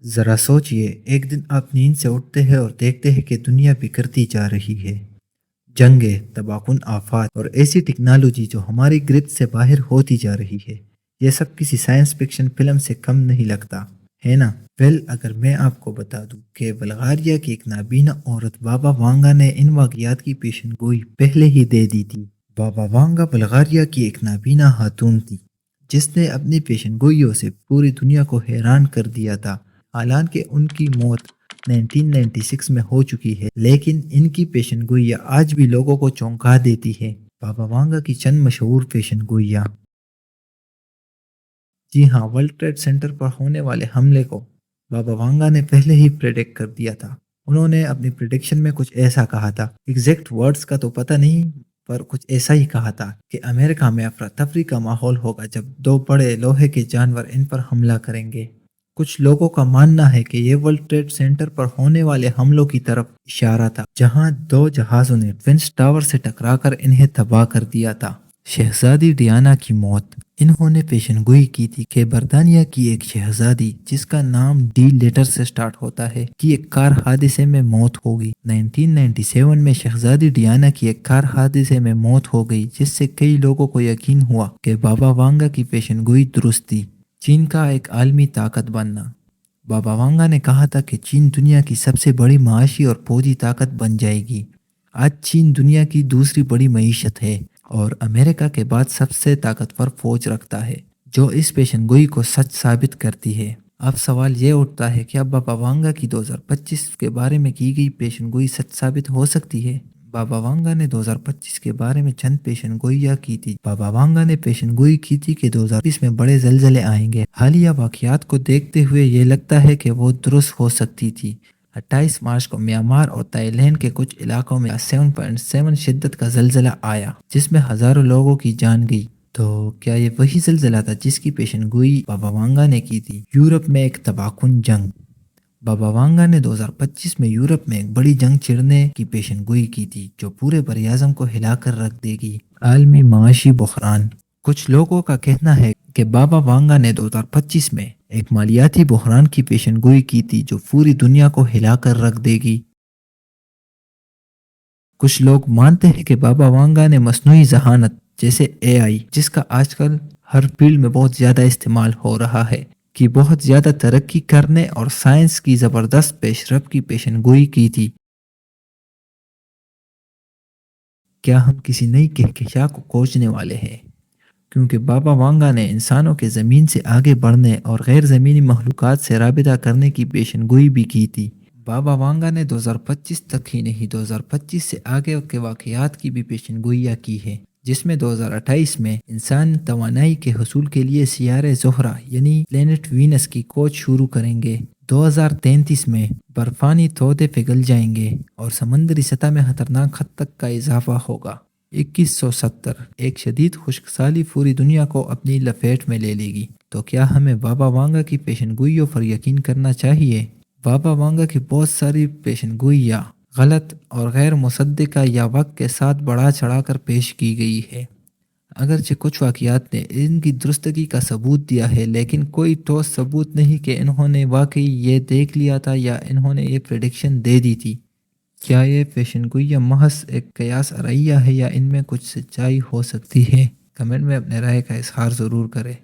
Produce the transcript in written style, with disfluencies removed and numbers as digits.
ذرا سوچئے، ایک دن آپ نیند سے اٹھتے ہیں اور دیکھتے ہیں کہ دنیا بکھرتی جا رہی ہے۔ جنگیں، تباہ کن آفات اور ایسی ٹیکنالوجی جو ہماری گرفت سے باہر ہوتی جا رہی ہے۔ یہ سب کسی سائنس فکشن فلم سے کم نہیں لگتا، ہے نا؟ اگر میں آپ کو بتا دوں کہ بلغاریہ کی ایک نابینا عورت بابا وانگا نے ان واقعات کی پیشن گوئی پہلے ہی دے دی تھی۔ بابا وانگا بلغاریہ کی ایک نابینا خاتون تھی جس نے اپنی پیشن گوئیوں سے پوری دنیا کو حیران کر دیا تھا۔ حالانکہ ان کی موت 1996 میں ہو چکی ہے، لیکن ان کی پیشن گوئیاں آج بھی لوگوں کو چونکا دیتی ہے۔ بابا وانگا کی چند مشہور پیشن گوئیاں۔ جی ہاں، ورلڈ ٹریڈ سینٹر پر ہونے والے حملے کو بابا وانگا نے پہلے ہی پریڈکٹ کر دیا تھا۔ انہوں نے اپنی پریڈکشن میں کچھ ایسا کہا تھا، ایگزیکٹ ورڈز کا تو پتہ نہیں، پر کچھ ایسا ہی کہا تھا کہ امریکہ میں افراتفری کا ماحول ہوگا جب دو بڑے لوہے کے جانور ان پر حملہ کریں گے۔ کچھ لوگوں کا ماننا ہے کہ یہ ورلڈ ٹریڈ سینٹر پر ہونے والے حملوں کی طرف اشارہ تھا، جہاں دو جہازوں نے ٹوئنس ٹاور سے ٹکرا کر انہیں تباہ کر دیا تھا۔ شہزادی ڈیانا کی موت۔ انہوں نے پیشن گوئی کی تھی کہ برطانیہ کی ایک شہزادی جس کا نام ڈی لیٹر سے سٹارٹ ہوتا ہے کی ایک کار حادثے میں موت ہوگی۔ 1997 میں شہزادی ڈیانا کی ایک کار حادثے میں موت ہو گئی، جس سے کئی لوگوں کو یقین ہوا کہ بابا وانگا کی پیشن گوئی درست تھی۔ چین کا ایک عالمی طاقت بننا۔ بابا وانگا نے کہا تھا کہ چین دنیا کی سب سے بڑی معاشی اور فوجی طاقت بن جائے گی۔ آج چین دنیا کی دوسری بڑی معیشت ہے اور امریکہ کے بعد سب سے طاقتور فوج رکھتا ہے، جو اس پیشن گوئی کو سچ ثابت کرتی ہے۔ اب سوال یہ اٹھتا ہے کہ اب بابا وانگا کی 2025 کے بارے میں کی گئی پیشن گوئی سچ ثابت ہو سکتی ہے؟ بابا وانگا نے 2025 کے بارے میں چند پیشن گوئیاں کی تھی۔ بابا وانگا نے پیشن گوئی کی تھی کہ 2020 میں بڑے زلزلے آئیں گے۔ حالیہ واقعات کو دیکھتے ہوئے یہ لگتا ہے کہ وہ درست ہو سکتی تھی۔ 28 مارچ کو میانمار اور تائی لینڈ کے کچھ علاقوں میں 7.7 شدت کا زلزلہ آیا، جس میں ہزاروں لوگوں کی جان گئی۔ تو کیا یہ وہی زلزلہ تھا جس کی پیشن گوئی بابا وانگا نے کی تھی؟ یورپ میں ایک تباہ کن جنگ۔ بابا وانگا نے 2025 میں یورپ میں ایک بڑی جنگ چھڑنے کی پیشن گوئی کی تھی، جو پورے بر اعظم کو ہلا کر رکھ دے گی۔ عالمی معاشی بحران۔ کچھ لوگوں کا کہنا ہے کہ بابا وانگا نے 2025 میں ایک مالیاتی بحران کی پیشن گوئی کی تھی جو پوری دنیا کو ہلا کر رکھ دے گی۔ کچھ لوگ مانتے ہیں کہ بابا وانگا نے مصنوعی ذہانت جیسے AI، جس کا آج کل ہر فیلڈ میں بہت زیادہ استعمال ہو رہا ہے، کی بہت زیادہ ترقی کرنے اور سائنس کی زبردست پیش رفت کی پیشن گوئی کی تھی۔ کیا ہم کسی نئی کہکشاں کو کھوجنے والے ہیں؟ کیونکہ بابا وانگا نے انسانوں کے زمین سے آگے بڑھنے اور غیر زمینی مخلوقات سے رابطہ کرنے کی پیشن گوئی بھی کی تھی۔ بابا وانگا نے 2025 تک ہی نہیں، 2025 سے آگے کے واقعات کی بھی پیشن گوئیاں کی ہے، جس میں 2028 میں انسان توانائی کے حصول کے لیے سیارے زہرہ یعنی پلینٹ وینس کی کھوج شروع کریں گے۔ 2033 میں برفانی تودے پگھل جائیں گے اور سمندری سطح میں خطرناک حد تک کا اضافہ ہوگا۔ 2170 ایک شدید خشک سالی پوری دنیا کو اپنی لپیٹ میں لے لے گی۔ تو کیا ہمیں بابا وانگا کی پیشن گوئیوں پر یقین کرنا چاہیے؟ بابا وانگا کی بہت ساری پیشن گوئیاں غلط اور غیر مصدقہ یا وقت کے ساتھ بڑھا چڑھا کر پیش کی گئی ہے۔ اگرچہ کچھ واقعات نے ان کی درستگی کا ثبوت دیا ہے، لیکن کوئی ٹھوس ثبوت نہیں کہ انہوں نے واقعی یہ دیکھ لیا تھا یا انہوں نے یہ پریڈکشن دے دی تھی۔ کیا یہ پیشن گوئیاں محض ایک قیاس ارائیہ ہے یا ان میں کچھ سچائی ہو سکتی ہے؟ کمنٹ میں اپنے رائے کا اظہار ضرور کریں۔